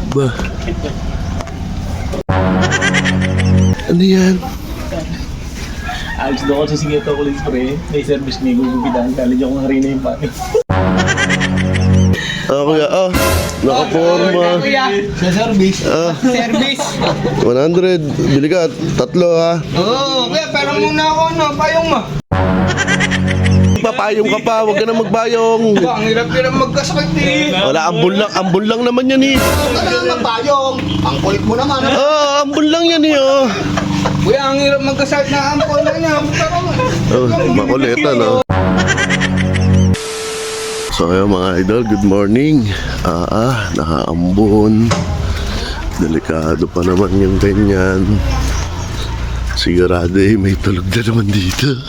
Ba? Ano yan? Ayos daw ko sa Sigeto Kulit Spray. May service may gugupitan. College ako ng harina yung pati. Kuya, nakaporma. Sa service. Service. 100. Bili ka, 3 ha. Oo, kaya pero muna ako, payong mo. Papayong ka pa, huwag ka na magbayong. Ang hirap-hirap magkasakit eh. Wala, ambon lang naman yan eh. Huwag ka na magpayong. Ang kulit mo naman. Ambon lang yan eh oh. Kuya, ang hirap magkasakit na ampon na niya. Makulitan oh. So ayun mga idol, good morning. Nakaambon. Delikado pa naman yung ganyan. Sigurado may tulog na naman dito.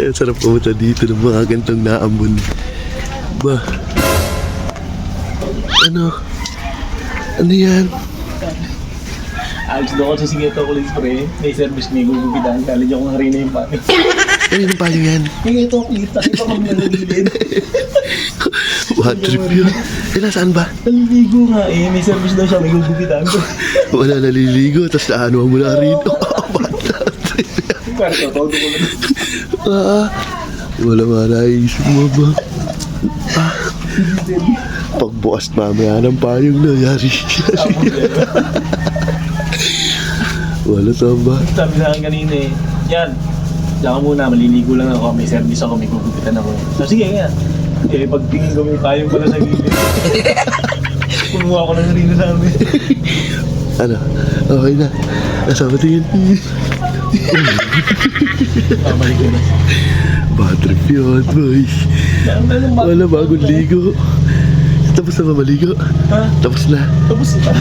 Sarap pumunta dito ng mga gantong naambon. Ba? Ano yan? Ayos daw ko sa Sigeto Kulit Spray. May service may gugupitan. College ako ng harina yung pati. Ano payo yan? Yung ito, kulit. Kasi pa kami nalilid. Bad trip yun. Nasaan ba? Naliligo nga eh. May service daw siya. May gugupitan. Wala naliligo, tapos naano mo na rito. Bad trip yan. Todo ko na. Wala nga naisip mo ba? Pagbukas mamaya ng payong na, yari. Wala to ba? Sabi sa akin kanina eh. Yan. Diyan ka muna. Maliligo lang ako. May service ako. May gugupitan ako. So sige nga. Eh pagtingin ko may payong pala sa gilid. Kumuha ko ng harina sa amin. Ano? Okay na. Nasama tingin. Babalik ko na. Bad trip yun, boy. Wala bagong ligo. Tapos na ba maligo? Ha? Tapos na. Tapos na.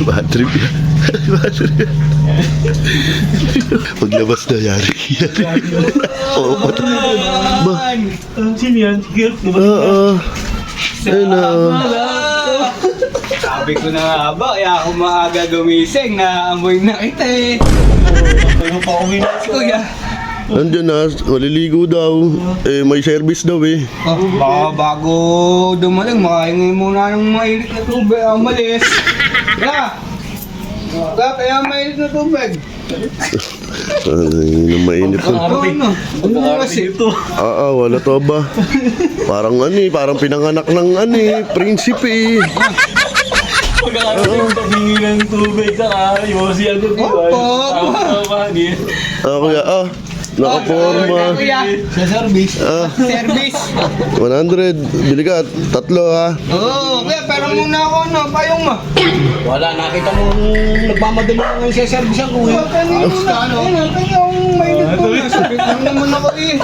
Bad trip yan. Bad trip yan. Paglabas na yari. Oo, pati. Ba? Sino yan? Girl? Oo. Ayun na. Sabi ko na nga ba, kaya ako maaga gumising na amoy na kita eh. Ano pa uwi na siya? Kuya. Nandiyan na, maliligo daw. May service daw eh. Baka bago dumating, makahingi muna ng mainit na tubig. Malis. Kaya mainit na tubig. Yung mainit na. Ano kasi? Wala to ba? Parang parang pinanganak ng prinsipe. Pagkakaroon tabingi ng tubig sa yosi agad yun. Kuya, nakaporma. Kuya. Sa service. Service. 100. Bili ka, 3 ha. Oo, kaya pero muna ako, payong mo. Wala, nakita mo nagmamadali na ngayon sa service ang kuya. Kanya mainit ko na. Sabit lang naman ako eh.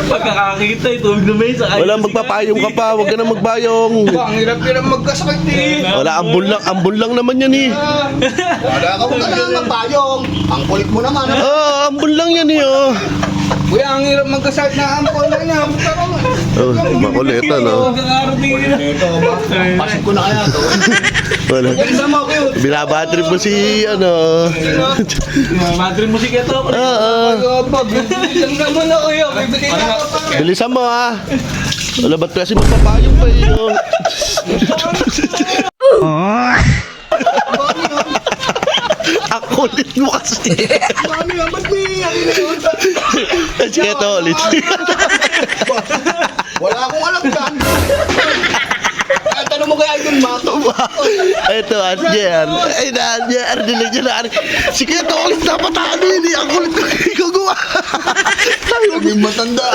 Pagkakakita tubig na may sa Wala, magpapayong ka pa, huwag ka na magbayong. Ang hirap-hirap magkasakit eh. Wala, ambon lang naman yan eh. Wala ka na magpayong. Ang kulit mo naman. Ambon lang yan eh oh. Kuya, ang hirap magkasakit na ampon na niya. Makulitan oh. Pasok ko na kaya to. Wala. Isa mo, cute. Binabatrip mo si Madre mo si Keto. Bibilisan naman ako yun. Bibili na ako pa. Bilisan mo ha. Wala, ba't kasi magpapayong pa eh oh. Ang kulit mo kasi. Mami, ba't may Sige to ulit. wala akong alam dyan. Tanong mo kaya yung mato. Ito, Asjer. Ay na, Asjer. Dilig nyo na. Sige to ulit. Dapat ako hindi. Ang kulit ko. Gagawa. Naging matanda.